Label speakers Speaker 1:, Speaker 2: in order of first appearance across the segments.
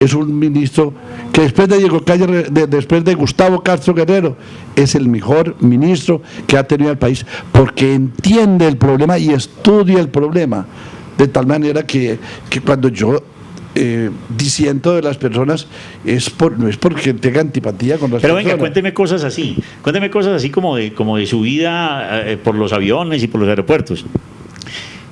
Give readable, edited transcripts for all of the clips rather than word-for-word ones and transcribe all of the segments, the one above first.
Speaker 1: es un ministro que después de Diego Calle, después de Gustavo Castro Guerrero, es el mejor ministro que ha tenido el país, porque entiende el problema y estudia el problema, de tal manera que cuando yo disiento de las personas no es porque tenga antipatía con las
Speaker 2: Pero
Speaker 1: personas.
Speaker 2: venga, cuénteme cosas así como de su vida por los aviones y por los aeropuertos.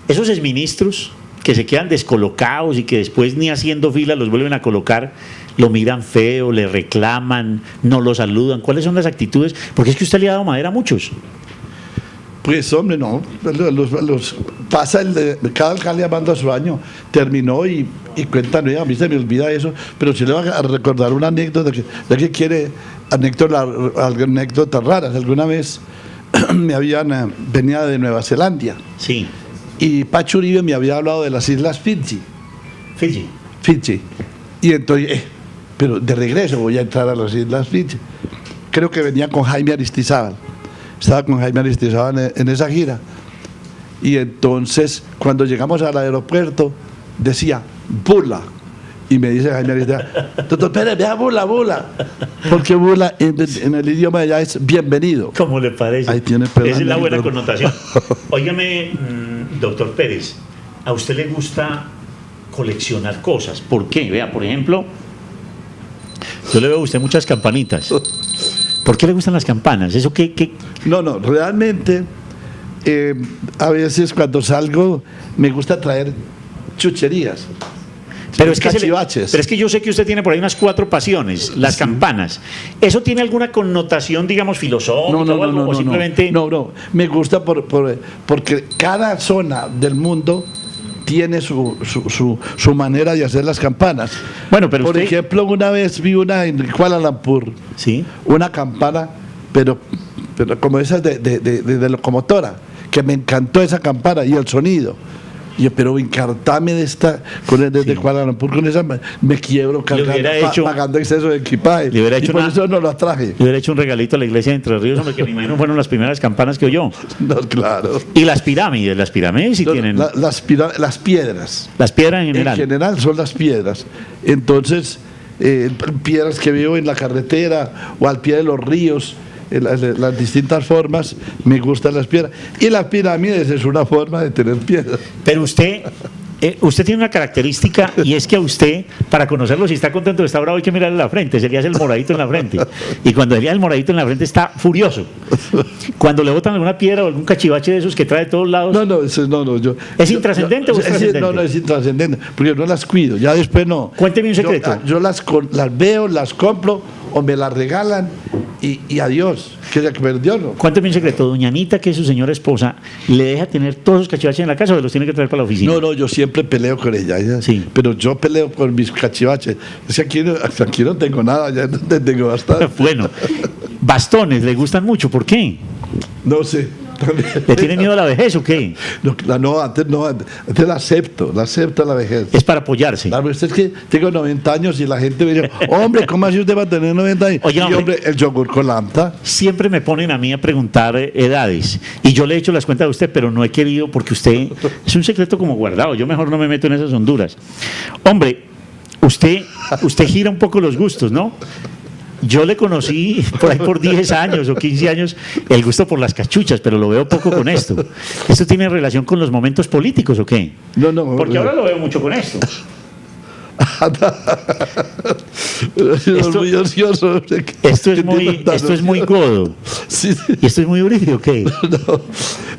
Speaker 2: Esos exministros que se quedan descolocados y que después ni haciendo fila los vuelven a colocar, lo miran feo, le reclaman, no lo saludan. ¿Cuáles son las actitudes? Porque es que usted le ha dado madera a muchos.
Speaker 1: Pues hombre, no, pasa cada alcalde manda su año, terminó y cuentan, a mí se me olvida eso, pero si le voy a recordar una anécdota, ya que quiere anécdotas raras. Alguna vez venía de Nueva Zelanda.
Speaker 2: Sí.
Speaker 1: Y Pacho Uribe me había hablado de las Islas Fiji.
Speaker 2: Fiji.
Speaker 1: Y entonces, pero de regreso voy a entrar a las Islas Fiji. Creo que venía con Jaime Aristizábal. Estaba con Jaime Aristizábal en esa gira. Y entonces, cuando llegamos al aeropuerto, decía, bula. Y me dice Jaime Aristizábal, doctor Pérez, vea bula. Porque bula en el idioma de allá es bienvenido.
Speaker 2: ¿Cómo le parece?
Speaker 1: Ahí tiene
Speaker 2: Esa es la buena connotación. Óigame, doctor Pérez, ¿a usted le gusta coleccionar cosas? ¿Por qué? Vea, por ejemplo, yo le veo a usted muchas campanitas. ¿Por qué le gustan las campanas? ¿Eso qué?
Speaker 1: No, realmente, a veces cuando salgo me gusta traer chucherías.
Speaker 2: Pero es que yo sé que usted tiene por ahí unas 4 pasiones, las campanas. ¿Eso tiene alguna connotación, digamos, filosófica o algo? ¿O simplemente?
Speaker 1: No, me gusta porque cada zona del mundo tiene su manera de hacer las campanas.
Speaker 2: Bueno, pero
Speaker 1: por ejemplo, una vez vi una en Kuala Lumpur,
Speaker 2: ¿sí?
Speaker 1: Una campana, pero como esas de locomotora, que me encantó esa campana y el sonido. Pero encartame desde Kuala Lumpur con esa, me quiebro pagando exceso de equipaje. Por eso no las traje.
Speaker 2: Le hubiera hecho un regalito a la iglesia de Entre Ríos, hombre, que me imagino fueron las primeras campanas que oyó.
Speaker 1: No, claro.
Speaker 2: Y las pirámides sí tienen.
Speaker 1: Las piedras.
Speaker 2: Las piedras en general.
Speaker 1: En general son las piedras. Entonces, piedras que veo en la carretera o al pie de los ríos. Las distintas formas, me gustan las piedras. Y las pirámides es una forma de tener piedras.
Speaker 2: Pero usted tiene una característica, y es que a usted, para conocerlo, si está contento o está bravo, hay que mirarle la frente. Se le hace el moradito en la frente. Y cuando le hace el moradito en la frente, está furioso. Cuando le botan alguna piedra o algún cachivache de esos que trae de todos lados.
Speaker 1: Yo,
Speaker 2: ¿es intrascendente o es trascendente?
Speaker 1: No, es intrascendente, porque yo no las cuido. Ya después no.
Speaker 2: Cuénteme un secreto.
Speaker 1: Yo las veo, las compro o me las regalan y adiós, que se perdió, ¿no?
Speaker 2: Cuénteme un secreto, doña Anita, que es su señora esposa, ¿le deja tener todos los cachivaches en la casa o se los tiene que traer para la oficina?
Speaker 1: No, yo siempre peleo con ella,
Speaker 2: sí.
Speaker 1: Pero yo peleo por mis cachivaches. Es que aquí no tengo nada, ya tengo bastante.
Speaker 2: Bueno, bastones, ¿le gustan mucho? ¿Por qué?
Speaker 1: No sé.
Speaker 2: ¿Le tiene miedo a la vejez o qué?
Speaker 1: Antes la acepto la vejez.
Speaker 2: Es para apoyarse.
Speaker 1: Claro, es que tengo 90 años y la gente me dice, hombre, ¿cómo así usted va a tener 90 años?
Speaker 2: Oye,
Speaker 1: hombre, el yogur con lanta.
Speaker 2: Siempre me ponen a mí a preguntar edades y yo le he hecho las cuentas a usted, pero no he querido porque usted es un secreto como guardado. Yo mejor no me meto en esas honduras. Hombre, usted gira un poco los gustos, ¿no? Yo le conocí por ahí por 10 años o 15 años el gusto por las cachuchas, pero lo veo poco con esto. ¿Esto tiene relación con los momentos políticos o qué?
Speaker 1: No.
Speaker 2: Porque ahora lo veo mucho con esto. Esto es muy godo.
Speaker 1: Sí.
Speaker 2: ¿Y esto es muy Uribe o qué?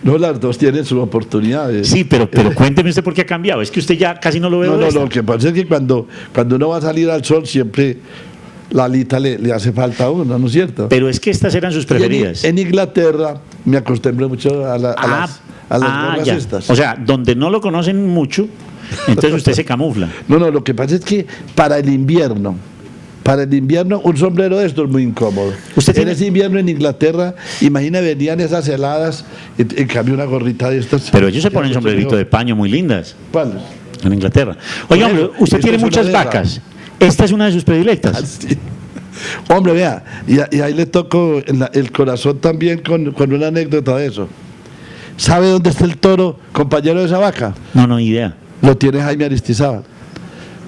Speaker 1: No, las dos tienen sus oportunidades.
Speaker 2: Sí, pero cuénteme usted por qué ha cambiado. Es que usted ya casi no lo ve.
Speaker 1: No, lo que pasa es que cuando uno va a salir al sol siempre la alita le hace falta a uno, ¿no es cierto?
Speaker 2: Pero es que estas eran sus preferidas.
Speaker 1: En Inglaterra me acostumbré mucho a las gorras estas.
Speaker 2: O sea, donde no lo conocen mucho, entonces usted se camufla.
Speaker 1: No, lo que pasa es que para el invierno un sombrero de estos es muy incómodo. En ese invierno en Inglaterra, imagina, venían esas heladas, en cambio una gorrita de estas.
Speaker 2: Pero ellos se ponen sombrerito de paño muy lindas.
Speaker 1: ¿Cuáles?
Speaker 2: En Inglaterra. Oye, hombre, usted tiene muchas vacas. ¿Esta es una de sus predilectas?
Speaker 1: Sí. Hombre, vea, y ahí le toco el corazón también con una anécdota de eso. ¿Sabe dónde está el toro, compañero de esa vaca?
Speaker 2: No, idea.
Speaker 1: Lo tiene Jaime Aristizábal.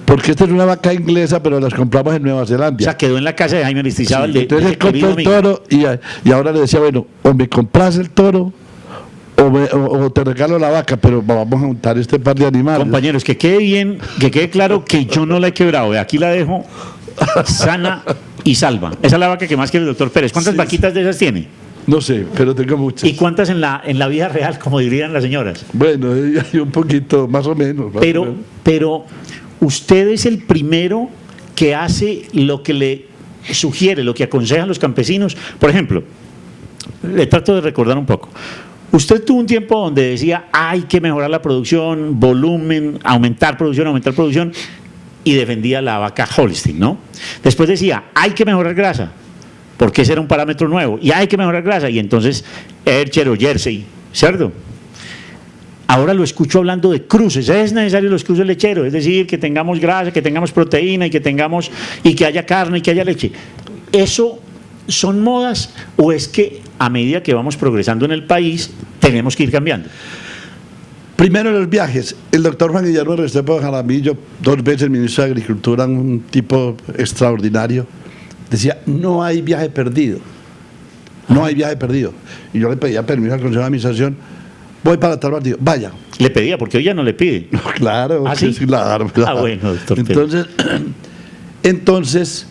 Speaker 1: porque esta es una vaca inglesa, pero las compramos en Nueva
Speaker 2: O
Speaker 1: Zelanda.
Speaker 2: sea, quedó en la casa de Jaime Aristizábal.
Speaker 1: Sí, entonces él compró el toro y ahora le decía, bueno, o me compras el toro o te regalo la vaca, pero vamos a juntar este par de animales.
Speaker 2: Compañeros, que quede bien, que quede claro que yo no la he quebrado. Aquí la dejo sana y salva. Esa es la vaca que más quiere el doctor Pérez. ¿Cuántas vaquitas de esas tiene?
Speaker 1: No sé, pero tengo muchas.
Speaker 2: ¿Y cuántas en la vida real, como dirían las señoras?
Speaker 1: Bueno, hay un poquito, más o menos.
Speaker 2: Pero usted es el primero que hace lo que le sugiere, lo que aconsejan los campesinos. Por ejemplo, le trato de recordar un poco. Usted tuvo un tiempo donde decía, hay que mejorar la producción, volumen, aumentar producción, y defendía la vaca Holstein, ¿no? Después decía, hay que mejorar grasa, porque ese era un parámetro nuevo, y hay que mejorar grasa, y entonces Ercher o Jersey, ¿cierto? Ahora lo escucho hablando de cruces. Es necesario los cruces lecheros, es decir, que tengamos grasa, que tengamos proteína y que haya carne y que haya leche. ¿Eso son modas o es que a medida que vamos progresando en el país tenemos que ir cambiando?
Speaker 1: Primero, los viajes. El doctor Juan Guillermo Restrepo Jaramillo, 2 veces ministro de Agricultura, un tipo extraordinario, decía, no hay viaje perdido. No hay viaje perdido. Y yo le pedía permiso al Consejo de Administración, voy para tal partido, vaya.
Speaker 2: Le pedía, porque hoy ya no le pide.
Speaker 1: No, claro,
Speaker 2: ¿Ah, sí?
Speaker 1: claro.
Speaker 2: Ah, bueno, doctor.
Speaker 1: Entonces,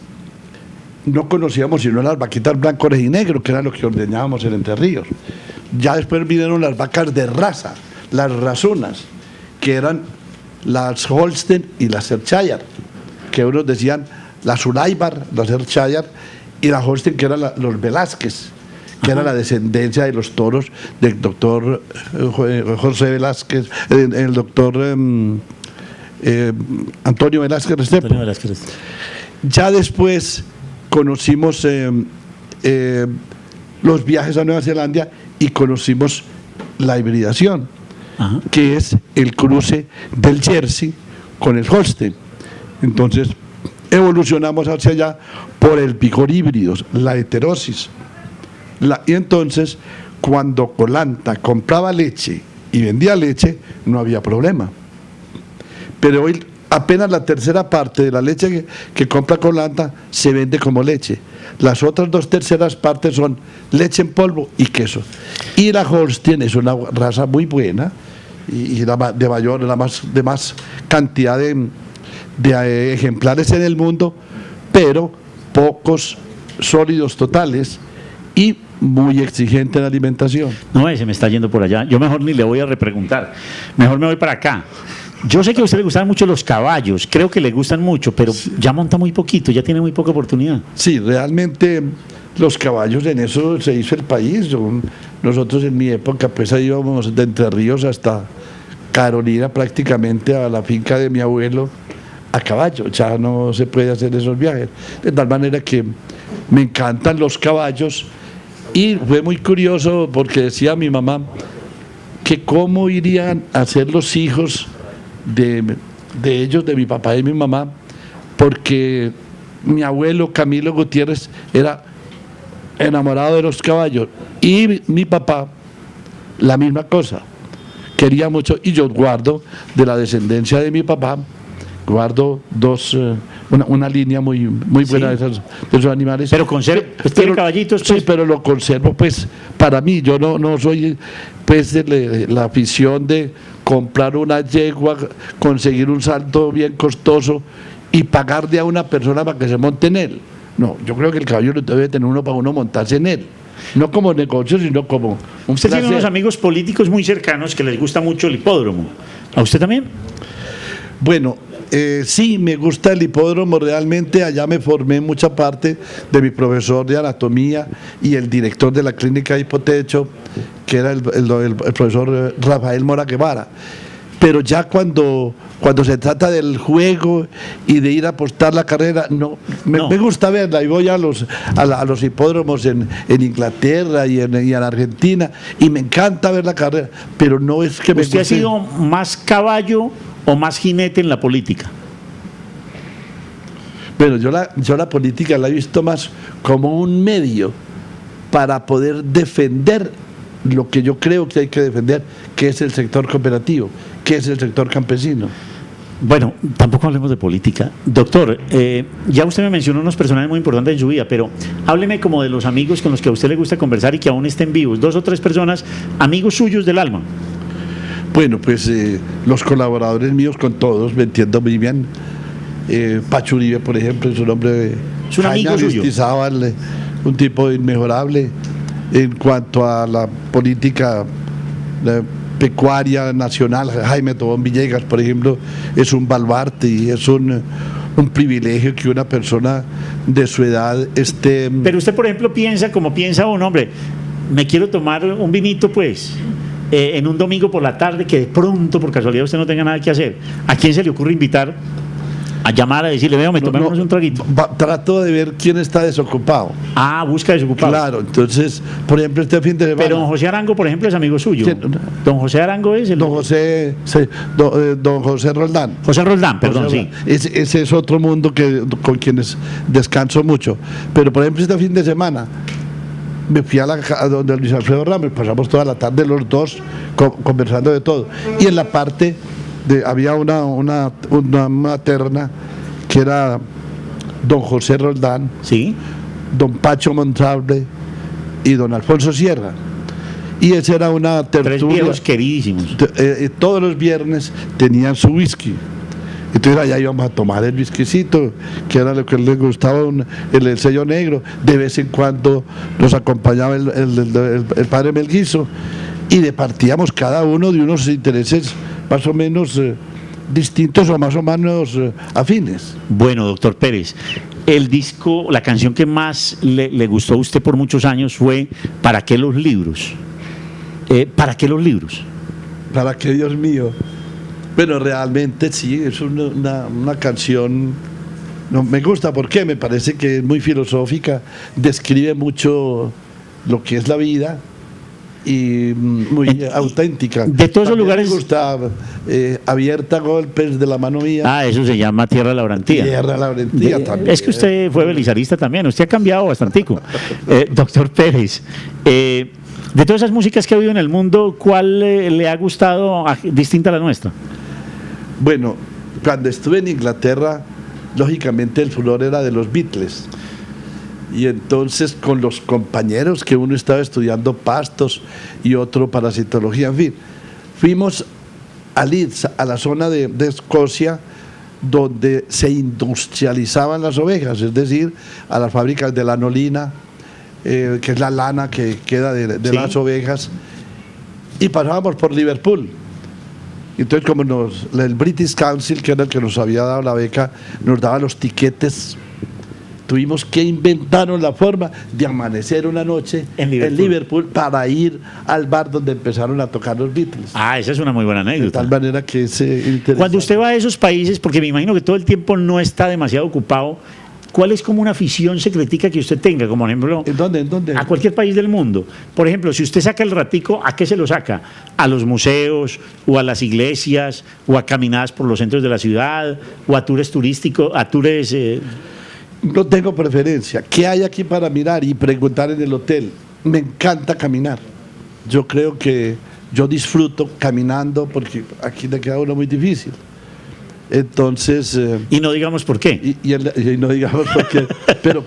Speaker 1: no conocíamos sino las vaquitas blanco, oreja y negro, que era lo que ordeñábamos en Entre Ríos. Ya después vinieron las vacas de raza, las razunas, que eran las Holstein y las Yorkshire, que unos decían las Uraibar, las Yorkshire, y la Holstein, que eran los Velázquez, que era la descendencia de los toros del doctor José Velázquez, el doctor Antonio Velázquez Restrepo.
Speaker 2: Antonio Velázquez.
Speaker 1: Ya después conocimos los viajes a Nueva Zelanda y conocimos la hibridación, que es el cruce del Jersey con el Holstein. Entonces evolucionamos hacia allá por el picor híbrido, la heterosis. Y entonces, cuando Colanta compraba leche y vendía leche, no había problema. Pero hoy apenas la tercera parte de la leche que compra Colanta se vende como leche. Las otras 2/3 partes son leche en polvo y queso. Y la Holstein es una raza muy buena y de mayor, de más cantidad de ejemplares en el mundo, pero pocos sólidos totales y muy exigente en la alimentación.
Speaker 2: No, se me está yendo por allá. Yo mejor ni le voy a repreguntar. Mejor me voy para acá. Yo sé que a usted le gustan mucho los caballos, creo que le gustan mucho, pero ya monta muy poquito, ya tiene muy poca oportunidad.
Speaker 1: Sí, realmente los caballos, en eso se hizo el país. Nosotros en mi época pues ahí íbamos de Entre Ríos hasta Carolina, prácticamente a la finca de mi abuelo, a caballo. Ya no se puede hacer esos viajes. De tal manera que me encantan los caballos. Y fue muy curioso porque decía mi mamá que cómo irían a ser los hijos de ellos, de mi papá y mi mamá, porque mi abuelo Camilo Gutiérrez era enamorado de los caballos y mi papá la misma cosa, quería mucho. Y yo guardo de la descendencia de mi papá, guardo una línea muy buena de esos animales.
Speaker 2: Pero conserva, tiene caballitos.
Speaker 1: Pues. Sí, pero lo conservo pues para mí. Yo no soy pues de la afición de comprar una yegua, conseguir un salto bien costoso y pagarle a una persona para que se monte en él. No, yo creo que el caballo debe tener uno para uno montarse en él. No como negocio, sino como un
Speaker 2: Usted
Speaker 1: placer.
Speaker 2: tiene unos amigos políticos muy cercanos que les gusta mucho el hipódromo. ¿A usted también?
Speaker 1: Bueno, sí, me gusta el hipódromo, realmente allá me formé mucha parte de mi profesor de anatomía y el director de la clínica de Hipotecho, que era el profesor Rafael Mora Guevara. Pero ya cuando se trata del juego y de ir a apostar la carrera, no. Me gusta verla y voy a los hipódromos en Inglaterra y en Argentina y me encanta ver la carrera, pero no es que me
Speaker 2: ¿Usted
Speaker 1: guste.
Speaker 2: ha sido más caballo o más jinete en la política?
Speaker 1: Bueno, yo la política la he visto más como un medio para poder defender lo que yo creo que hay que defender, que es el sector cooperativo, que es el sector campesino.
Speaker 2: Bueno, tampoco hablemos de política. Doctor, ya usted me mencionó unos personajes muy importantes en su vida, pero hábleme como de los amigos con los que a usted le gusta conversar y que aún estén vivos. 2 o 3 personas, amigos suyos del alma.
Speaker 1: Bueno, pues los colaboradores míos con todos, me entiendo muy bien. Pacho Uribe, por ejemplo, es un hombre...
Speaker 2: Es un amigo suyo.
Speaker 1: Aristizábal, un tipo inmejorable. En cuanto a la política pecuaria nacional, Jaime Tobón Villegas, por ejemplo, es un baluarte y es un privilegio que una persona de su edad esté...
Speaker 2: Pero usted, por ejemplo, piensa como piensa un hombre, me quiero tomar un vinito, pues, en un domingo por la tarde, que de pronto, por casualidad, usted no tenga nada que hacer. ¿A quién se le ocurre invitar? A llamar a decirle, veo, me tomemos un traguito.
Speaker 1: Trato de ver quién está desocupado.
Speaker 2: Ah, busca desocupado.
Speaker 1: Claro, entonces, por ejemplo, este fin de semana...
Speaker 2: Pero don José Arango, por ejemplo, es amigo suyo.
Speaker 1: ¿Quién?
Speaker 2: Don José Arango es el...
Speaker 1: Don José, sí, don José Roldán.
Speaker 2: José Roldán, perdón,
Speaker 1: José
Speaker 2: sí.
Speaker 1: Roldán. Ese es otro mundo con quienes descanso mucho. Pero, por ejemplo, este fin de semana me fui a donde Luis Alfredo Ramos, pasamos toda la tarde los dos conversando de todo. Y en la parte... había una terna que era don José Roldán,
Speaker 2: sí,
Speaker 1: don Pacho Monsalve y don Alfonso Sierra. Y esa era una tertulia.
Speaker 2: 3 viejos queridísimos.
Speaker 1: Todos los viernes tenían su whisky. Entonces allá íbamos a tomar el whiskycito, que era lo que les gustaba, el sello negro. De vez en cuando nos acompañaba el padre Melguizo y departíamos cada uno de unos intereses más o menos distintos o más o menos afines.
Speaker 2: Bueno, doctor Pérez, el disco, la canción que más le gustó a usted por muchos años fue ¿Para qué los libros? ¿Para qué los libros?
Speaker 1: ¿Para qué, Dios mío? Bueno, realmente sí, es una canción, no, me gusta porque me parece que es muy filosófica, describe mucho lo que es la vida y muy auténtica.
Speaker 2: De todos esos lugares...
Speaker 1: Me gusta Abierta a golpes de la mano mía.
Speaker 2: Ah, eso se llama Tierra Laurentía.
Speaker 1: Tierra Laurentía también.
Speaker 2: Es que usted fue belizarista también, usted ha cambiado bastantico. Doctor Pérez, de todas esas músicas que ha habido en el mundo, ¿cuál le ha gustado distinta a la nuestra?
Speaker 1: Bueno, cuando estuve en Inglaterra, lógicamente el furor era de los Beatles. Y entonces con los compañeros que uno estaba estudiando pastos y otro parasitología, en fin, fuimos a Leeds, a la zona de Escocia, donde se industrializaban las ovejas, es decir, a las fábricas de lanolina, que es la lana que queda de
Speaker 2: sí,
Speaker 1: las ovejas, y pasábamos por Liverpool. Entonces, como el British Council, que era el que nos había dado la beca, nos daba los tiquetes, tuvimos que inventar la forma de amanecer una noche en Liverpool para ir al bar donde empezaron a tocar los Beatles.
Speaker 2: Ah, esa es una muy buena anécdota.
Speaker 1: De tal manera que es interesante.
Speaker 2: Cuando usted va a esos países, porque me imagino que todo el tiempo no está demasiado ocupado, ¿cuál es como una afición secretica que usted tenga? Como por ejemplo,
Speaker 1: ¿En dónde?
Speaker 2: A cualquier país del mundo. Por ejemplo, si usted saca el ratico, ¿a qué se lo saca? ¿A los museos, o a las iglesias, o a caminadas por los centros de la ciudad, o a tours turísticos, a tours...
Speaker 1: No tengo preferencia. ¿Qué hay aquí para mirar y preguntar en el hotel? Me encanta caminar. Yo creo que yo disfruto caminando porque aquí le queda uno muy difícil. Entonces...
Speaker 2: y no digamos por qué.
Speaker 1: Y no digamos por qué.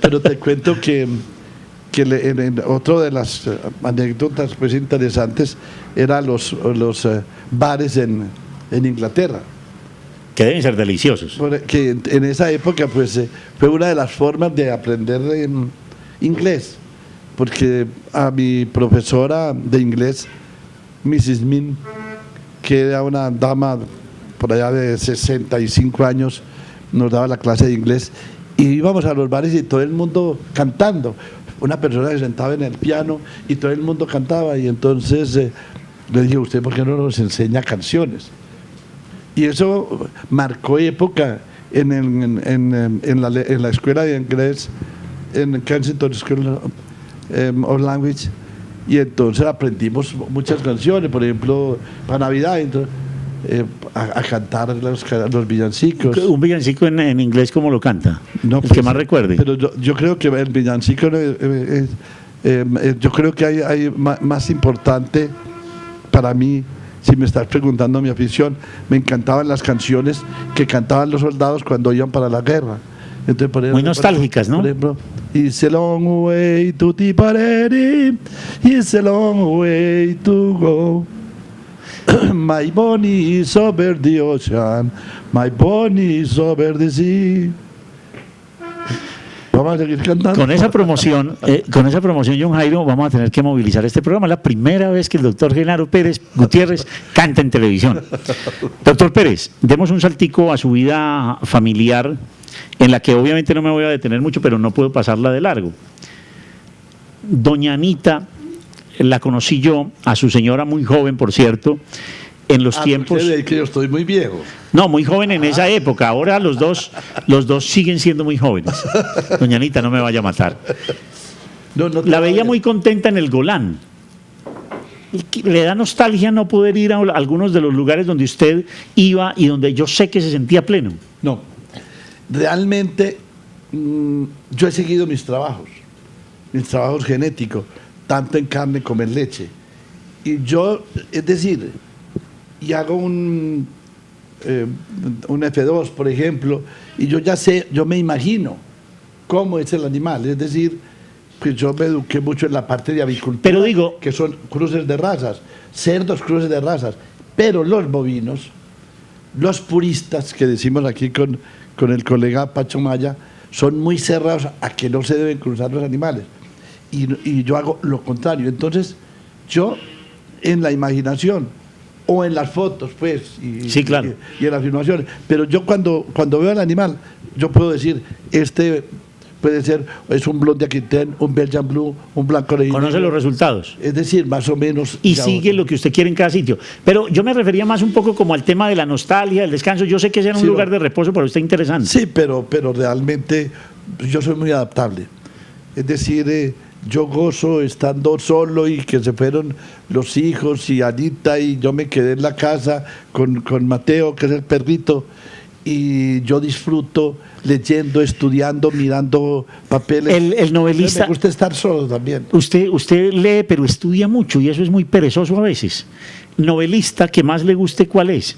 Speaker 1: pero te cuento que en otro de las anécdotas pues interesantes era los bares en Inglaterra.
Speaker 2: Que deben ser deliciosos.
Speaker 1: Que en esa época pues fue una de las formas de aprender inglés, porque a mi profesora de inglés, Mrs. Min, que era una dama por allá de 65 años, nos daba la clase de inglés y íbamos a los bares y todo el mundo cantando. Una persona se sentaba en el piano y todo el mundo cantaba, y entonces le dije, ¿usted por qué no nos enseña canciones? Y eso marcó época en la escuela de inglés, en Kensington School of Language, y entonces aprendimos muchas canciones, por ejemplo, para Navidad, entonces, a cantar los villancicos.
Speaker 2: ¿Un villancico en inglés cómo lo canta?
Speaker 1: No,
Speaker 2: el
Speaker 1: pues,
Speaker 2: que más recuerde.
Speaker 1: Pero yo creo que el villancico yo creo que hay más importante para mí si me estás preguntando mi afición, me encantaban las canciones que cantaban los soldados cuando iban para la guerra. Entonces,
Speaker 2: muy nostálgicas, ¿no?
Speaker 1: Por ejemplo, It's a long way to Tipperary, it's a long way to go. My bonnie is over the ocean, my bonnie is over the sea. Vamos a seguir cantando.
Speaker 2: Con esa promoción, John Jairo, vamos a tener que movilizar este programa. Es la primera vez que el doctor Genaro Pérez Gutiérrez canta en televisión. Doctor Pérez, demos un saltico a su vida familiar, en la que obviamente no me voy a detener mucho, pero no puedo pasarla de largo. Doña Anita, la conocí yo, a su señora muy joven, por cierto, en los tiempos...
Speaker 1: Usted ve que yo estoy muy viejo.
Speaker 2: No, muy joven en esa época. Ahora los dos siguen siendo muy jóvenes. Doña Anita, no me vaya a matar. La veía muy contenta en el Golán. Le da nostalgia no poder ir a algunos de los lugares donde usted iba y donde yo sé que se sentía pleno.
Speaker 1: No, realmente yo he seguido mis trabajos genéticos, tanto en carne como en leche. Y yo, es decir, y hago un F2, por ejemplo, y yo ya sé, yo me imagino cómo es el animal, es decir, pues yo me eduqué mucho en la parte de avicultura,
Speaker 2: pero digo,
Speaker 1: que son cruces de razas, cerdos cruces de razas, pero los bovinos, los puristas, que decimos aquí con el colega Pacho Maya, son muy cerrados a que no se deben cruzar los animales, y yo hago lo contrario. Entonces, yo en la imaginación, o en las fotos, pues,
Speaker 2: sí, claro,
Speaker 1: y en las filmaciones. Pero yo cuando veo al animal, yo puedo decir, este puede ser, es un blonde Aquitaine, un Belgian Blue, un blanco original.
Speaker 2: Conoce los resultados.
Speaker 1: Es decir, más o menos.
Speaker 2: Y sigue lo que usted quiere en cada sitio. Pero yo me refería más un poco como al tema de la nostalgia, el descanso. Yo sé que ese era un lugar de reposo para usted interesante.
Speaker 1: Sí, pero realmente yo soy muy adaptable. Es decir, yo gozo estando solo y que se fueron los hijos y Anita y yo me quedé en la casa con Mateo, que es el perrito, y yo disfruto leyendo, estudiando, mirando papeles.
Speaker 2: El novelista...
Speaker 1: Me gusta estar solo también.
Speaker 2: Usted lee, pero estudia mucho y eso es muy perezoso a veces. ¿Novelista que más le guste cuál es?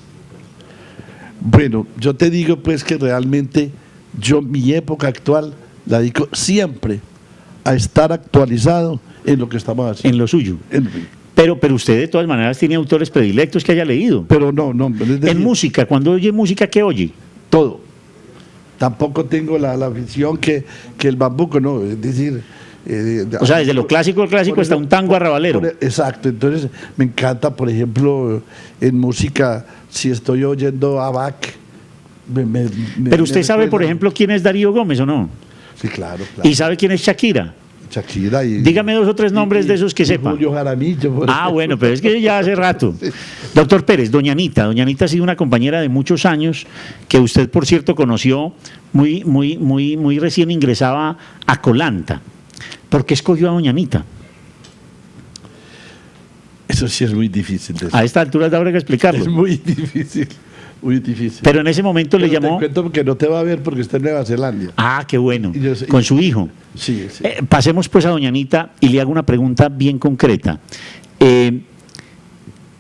Speaker 1: Bueno, yo te digo pues que realmente yo mi época actual la dedico siempre a estar actualizado en lo que estamos haciendo.
Speaker 2: En lo suyo. Pero usted de todas maneras tiene autores predilectos que haya leído.
Speaker 1: Pero no. Es decir,
Speaker 2: en música, cuando oye música, ¿qué oye?
Speaker 1: Todo. Tampoco tengo la afición que el bambuco, no. Es decir...
Speaker 2: o sea, desde lo clásico hasta un tango arrabalero.
Speaker 1: Exacto. Entonces, me encanta, por ejemplo, en música, si estoy oyendo a Bach...
Speaker 2: Pero usted sabe, por ejemplo, quién es Darío Gómez, ¿o no?
Speaker 1: Sí, claro.
Speaker 2: ¿Y sabe quién es Shakira? Dígame 2 o 3 nombres de esos que sepa.
Speaker 1: Julio Jaramillo.
Speaker 2: Bueno, pero es que ya hace rato. Sí. Doctor Pérez, Doña Anita ha sido una compañera de muchos años que usted, por cierto, conoció muy recién ingresaba a Colanta. ¿Por qué escogió a Doña Anita?
Speaker 1: Eso sí es muy difícil.
Speaker 2: A esta altura habrá que explicarlo.
Speaker 1: Es muy difícil. Muy difícil.
Speaker 2: Pero en ese momento le llamó...
Speaker 1: Te cuento que no te va a ver porque está en Nueva Zelanda.
Speaker 2: Qué bueno. Con su hijo.
Speaker 1: Sí.
Speaker 2: Pasemos pues a Doña Anita y le hago una pregunta bien concreta.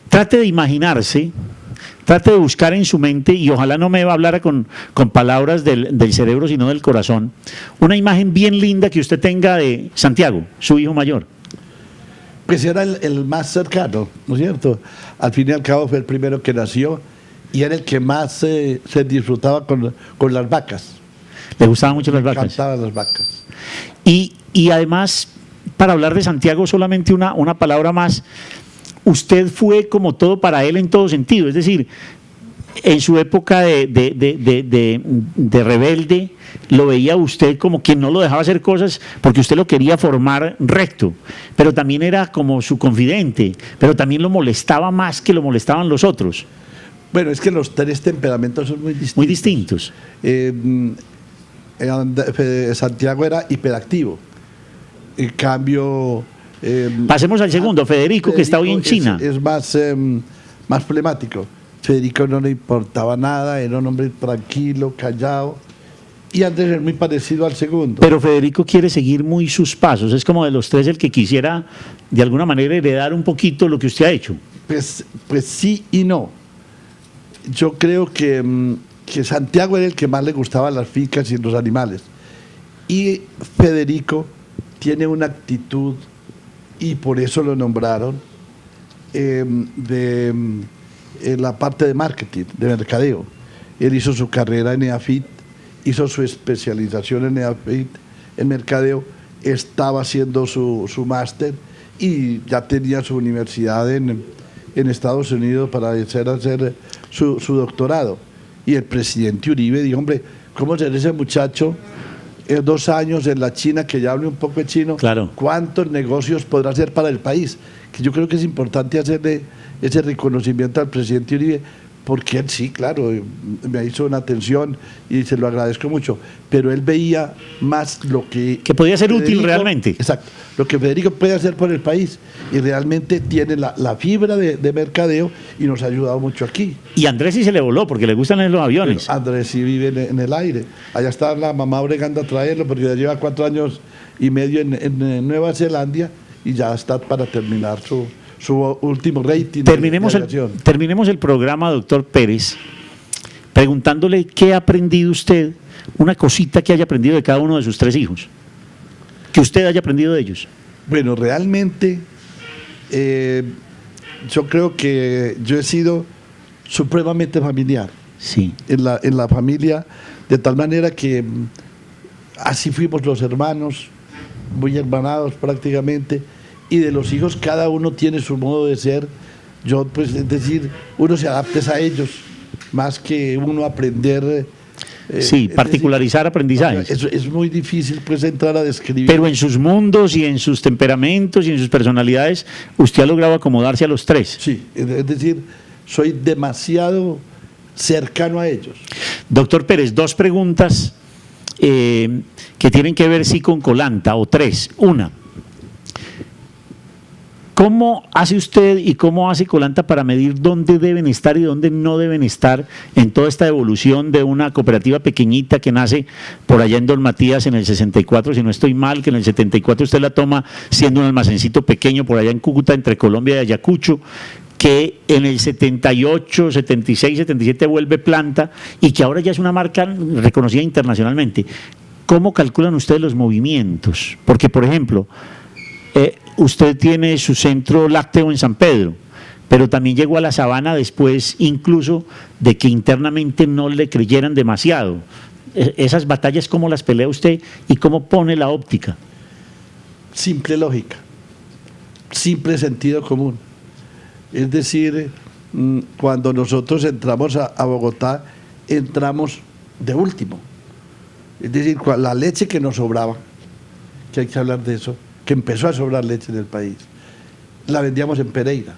Speaker 2: Trate de imaginarse, trate de buscar en su mente, y ojalá no me va a hablar con palabras del cerebro, sino del corazón, una imagen bien linda que usted tenga de Santiago, su hijo mayor.
Speaker 1: Pues era el más cercano, ¿no es cierto? Al fin y al cabo fue el primero que nació y era el que más se disfrutaba con las vacas.
Speaker 2: ¿Le gustaban mucho las vacas?
Speaker 1: Me encantaban las vacas.
Speaker 2: Y además, para hablar de Santiago, solamente una palabra más. Usted fue como todo para él en todo sentido, es decir, en su época de rebelde, lo veía usted como quien no lo dejaba hacer cosas porque usted lo quería formar recto, pero también era como su confidente, pero también lo molestaba más que lo molestaban los otros.
Speaker 1: Bueno, es que los 3 temperamentos son muy distintos.
Speaker 2: Muy distintos.
Speaker 1: Santiago era hiperactivo. En cambio...
Speaker 2: pasemos al segundo, Federico, que está hoy en China.
Speaker 1: Es más flemático. Federico no le importaba nada, era un hombre tranquilo, callado. Y Andrés es muy parecido al segundo.
Speaker 2: Pero Federico quiere seguir muy sus pasos. Es como de los 3 el que quisiera, de alguna manera, heredar un poquito lo que usted ha hecho.
Speaker 1: Pues sí y no. Yo creo que Santiago era el que más le gustaban las fincas y los animales. Y Federico tiene una actitud, y por eso lo nombraron, en la parte de marketing, de mercadeo. Él hizo su carrera en EAFIT, hizo su especialización en EAFIT, en mercadeo, estaba haciendo su máster y ya tenía su universidad en Estados Unidos para hacer su doctorado. Y el presidente Uribe dijo, hombre, ¿cómo será ese muchacho 2 años en la China, que ya hable un poco de chino?
Speaker 2: Claro.
Speaker 1: ¿Cuántos negocios podrá hacer para el país? Que yo creo que es importante hacerle ese reconocimiento al presidente Uribe, porque él sí, claro, me hizo una atención y se lo agradezco mucho, pero él veía más lo que
Speaker 2: podía ser útil realmente.
Speaker 1: Exacto, lo que Federico puede hacer por el país, y realmente tiene la fibra de mercadeo y nos ha ayudado mucho aquí.
Speaker 2: Y Andrés sí se le voló porque le gustan los aviones.
Speaker 1: Pero Andrés sí vive en el aire. Allá está la mamá bregando a traerlo porque ya lleva 4 años y medio en Nueva Zelanda y ya está para terminar su último rating.
Speaker 2: Terminemos el programa, doctor Pérez, preguntándole qué ha aprendido usted, una cosita que haya aprendido de cada uno de sus 3 hijos, que usted haya aprendido de ellos.
Speaker 1: Bueno, realmente yo creo que yo he sido supremamente familiar.
Speaker 2: Sí.
Speaker 1: En la familia, de tal manera que así fuimos los hermanos, muy hermanados prácticamente, y de los hijos cada uno tiene su modo de ser. Yo, pues, es decir, uno se adapta a ellos, más que uno aprender.
Speaker 2: Sí, particularizar aprendizajes.
Speaker 1: Es muy difícil, pues, entrar a describir.
Speaker 2: Pero en sus mundos y en sus temperamentos y en sus personalidades, usted ha logrado acomodarse a los 3.
Speaker 1: Sí, es decir, soy demasiado cercano a ellos.
Speaker 2: Doctor Pérez, 2 preguntas que tienen que ver sí con Colanta, o 3. Una, ¿cómo hace usted y cómo hace Colanta para medir dónde deben estar y dónde no deben estar en toda esta evolución de una cooperativa pequeñita que nace por allá en Don Matías en el 64, si no estoy mal, que en el 74 usted la toma siendo un almacencito pequeño por allá en Cúcuta, entre Colombia y Ayacucho, que en el 78, 76, 77 vuelve planta y que ahora ya es una marca reconocida internacionalmente? ¿Cómo calculan ustedes los movimientos? Porque, por ejemplo, usted tiene su centro lácteo en San Pedro, pero también llegó a la Sabana después incluso de que internamente no le creyeran demasiado. Esas batallas, ¿cómo las pelea usted y cómo pone la óptica?
Speaker 1: Simple lógica, simple sentido común. Es decir, cuando nosotros entramos a Bogotá, entramos de último. Es decir, la leche que nos sobraba, que hay que hablar de eso, que empezó a sobrar leche en el país, la vendíamos en Pereira.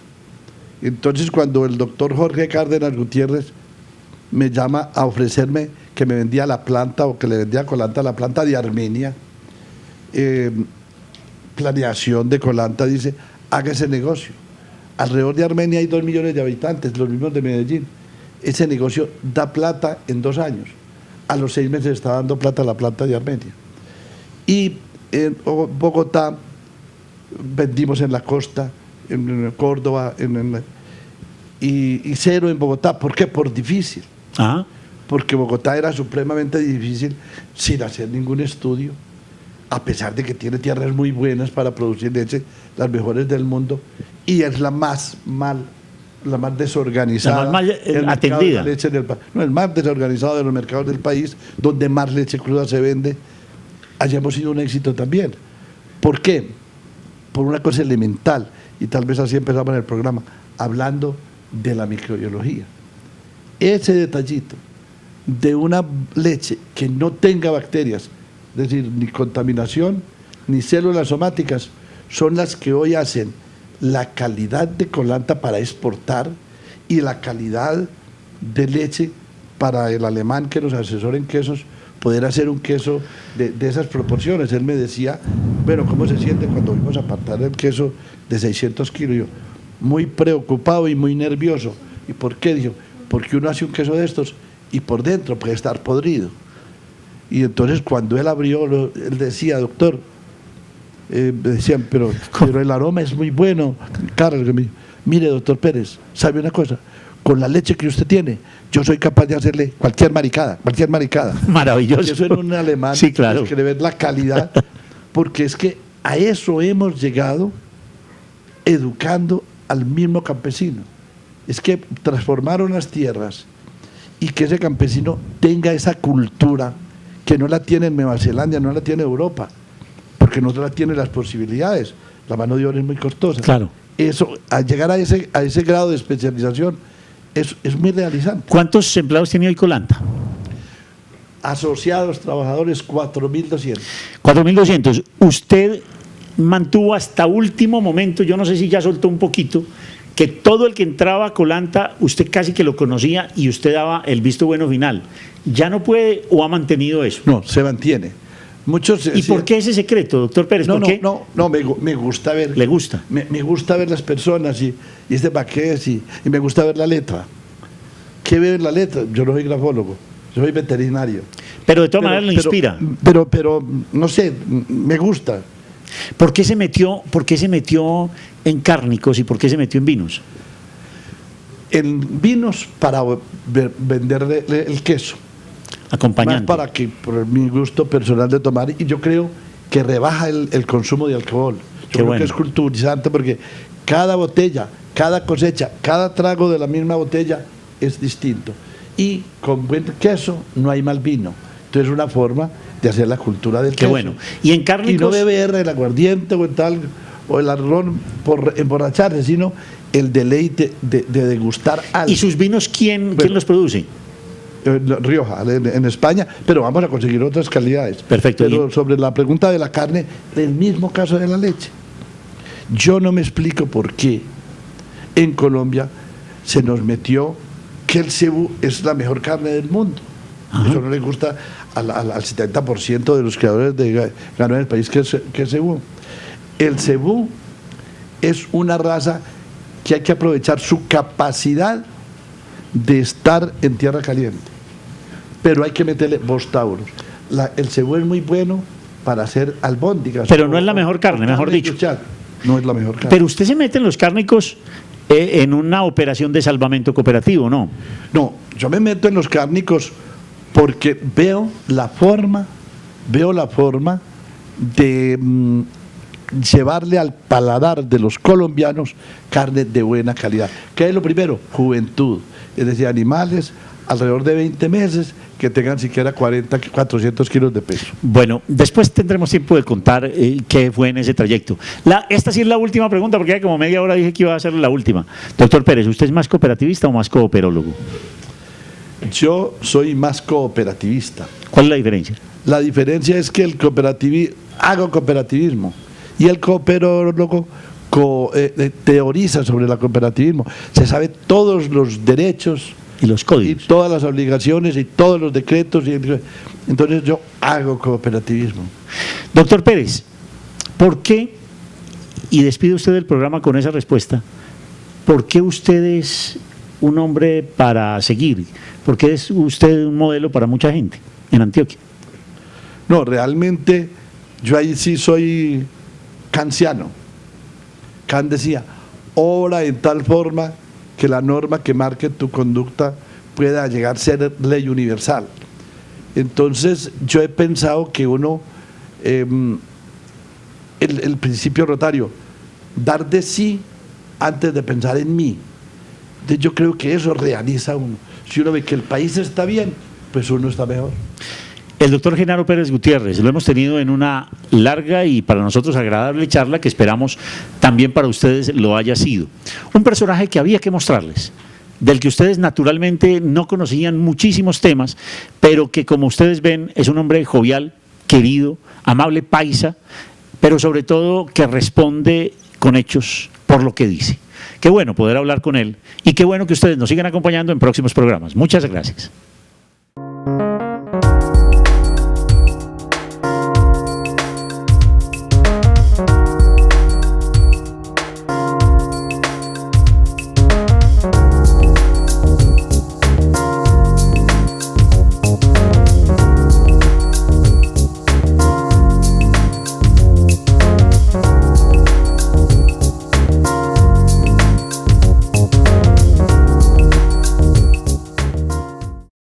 Speaker 1: Entonces, cuando el doctor Jorge Cárdenas Gutiérrez me llama a ofrecerme que me vendía la planta, o que le vendía a Colanta la planta de Armenia, planeación de Colanta dice, haga ese negocio. Alrededor de Armenia hay 2 millones de habitantes, los mismos de Medellín. Ese negocio da plata en 2 años. A los 6 meses está dando plata la planta de Armenia. Y en Bogotá vendimos en la costa, en Córdoba, y cero en Bogotá. ¿Por qué? Por difícil.
Speaker 2: Ajá.
Speaker 1: Porque Bogotá era supremamente difícil sin hacer ningún estudio, a pesar de que tiene tierras muy buenas para producir leche, las mejores del mundo, y es la más desorganizada,
Speaker 2: la más mal atendida.
Speaker 1: De leche el más desorganizado de los mercados del país, donde más leche cruda se vende. Hayamos sido un éxito también. ¿Por qué? Por una cosa elemental, y tal vez así empezamos en el programa, hablando de la microbiología. Ese detallito de una leche que no tenga bacterias, es decir, ni contaminación, ni células somáticas, son las que hoy hacen la calidad de Colanta para exportar y la calidad de leche para el alemán que nos asesora en quesos, poder hacer un queso de esas proporciones. Él me decía, bueno, ¿cómo se siente cuando vamos a apartar el queso de 600 kilos? Yo, muy preocupado y muy nervioso. ¿Y por qué? Dijo, porque uno hace un queso de estos y por dentro puede estar podrido. Y entonces cuando él abrió, él decía, doctor, me decían, pero el aroma es muy bueno. Carlos, mire, doctor Pérez, ¿sabe una cosa? Con la leche que usted tiene, yo soy capaz de hacerle cualquier maricada.
Speaker 2: Maravilloso.
Speaker 1: Eso en un alemán,
Speaker 2: sí, claro.
Speaker 1: Es que le ves la calidad, porque es que a eso hemos llegado educando al mismo campesino. Es que transformaron las tierras y que ese campesino tenga esa cultura que no la tiene en Nueva Zelanda, no la tiene Europa, porque no la tiene las posibilidades. La mano de obra es muy costosa.
Speaker 2: Claro.
Speaker 1: Eso, al llegar a ese grado de especialización, es muy realizante.
Speaker 2: ¿Cuántos empleados tiene hoy Colanta?
Speaker 1: Asociados, trabajadores, 4.200.
Speaker 2: 4.200. Usted mantuvo hasta último momento, yo no sé si ya soltó un poquito, que todo el que entraba a Colanta, usted casi que lo conocía y usted daba el visto bueno final. ¿Ya no puede o ha mantenido eso?
Speaker 1: No, se mantiene. Muchos,
Speaker 2: ¿Y por qué ese secreto, doctor Pérez?
Speaker 1: No,
Speaker 2: ¿Por qué?
Speaker 1: No, me gusta ver.
Speaker 2: ¿Le gusta?
Speaker 1: Me gusta ver las personas y este paquete y me gusta ver la letra. ¿Qué veo en la letra? Yo no soy grafólogo, yo soy veterinario.
Speaker 2: Pero de todas maneras lo inspira.
Speaker 1: Pero, no sé, me gusta.
Speaker 2: ¿Por qué se metió en cárnicos y por qué se metió en vinos?
Speaker 1: En vinos para venderle el queso.
Speaker 2: Acompañante.
Speaker 1: Más para que, por mi gusto personal de tomar, y yo creo que rebaja el consumo de alcohol. Yo creo que es culturizante porque cada botella, cada cosecha, cada trago de la misma botella es distinto. Y con buen queso no hay mal vino. Entonces es una forma de hacer la cultura del queso.
Speaker 2: Qué bueno. Y en cárnicos.
Speaker 1: Y no beber el aguardiente o el arrón por emborracharse, sino el deleite de degustar algo.
Speaker 2: ¿Y sus vinos quién los produce?
Speaker 1: Rioja, en España, pero vamos a conseguir otras calidades.
Speaker 2: Perfecto.
Speaker 1: Pero sobre la pregunta de la carne, el mismo caso de la leche. Yo no me explico por qué en Colombia se nos metió que el cebú es la mejor carne del mundo. Ajá. Eso no le gusta al 70% de los creadores de ganado en el país, que es cebú. El cebú es una raza que hay que aprovechar su capacidad de estar en tierra caliente, pero hay que meterle bostauros. El cebú es muy bueno para hacer albóndigas,
Speaker 2: pero no es la mejor carne, mejor dicho.
Speaker 1: No es la mejor carne.
Speaker 2: Pero usted se mete en los cárnicos en una operación de salvamento cooperativo, ¿no?
Speaker 1: No, yo me meto en los cárnicos porque veo la forma de llevarle al paladar de los colombianos carne de buena calidad. ¿Qué es lo primero? Juventud. Es decir, animales alrededor de 20 meses que tengan siquiera 400 kilos de peso.
Speaker 2: Bueno, después tendremos tiempo de contar qué fue en ese trayecto. Esta sí es la última pregunta, porque ya como media hora dije que iba a ser la última. Doctor Pérez, ¿usted es más cooperativista o más cooperólogo?
Speaker 1: Yo soy más cooperativista.
Speaker 2: ¿Cuál es la diferencia?
Speaker 1: La diferencia es que hago cooperativismo y el cooperólogo teoriza sobre el cooperativismo. Se sabe todos los derechos
Speaker 2: y los códigos
Speaker 1: y todas las obligaciones y todos los decretos. Entonces yo hago cooperativismo.
Speaker 2: Doctor Pérez, ¿por qué, y despide usted del programa con esa respuesta, por qué usted es un hombre para seguir? ¿Por qué es usted un modelo para mucha gente en Antioquia?
Speaker 1: No, realmente yo ahí sí soy kantiano. Kant decía, obra en tal forma que la norma que marque tu conducta pueda llegar a ser ley universal. Entonces yo he pensado que uno, el principio rotario, dar de sí antes de pensar en mí. Entonces yo creo que eso realiza uno. Si uno ve que el país está bien, pues uno está mejor.
Speaker 2: El doctor Genaro Pérez Gutiérrez, lo hemos tenido en una larga y para nosotros agradable charla que esperamos también para ustedes lo haya sido. Un personaje que había que mostrarles, del que ustedes naturalmente no conocían muchísimos temas, pero que como ustedes ven es un hombre jovial, querido, amable, paisa, pero sobre todo que responde con hechos por lo que dice. Qué bueno poder hablar con él y qué bueno que ustedes nos sigan acompañando en próximos programas. Muchas gracias.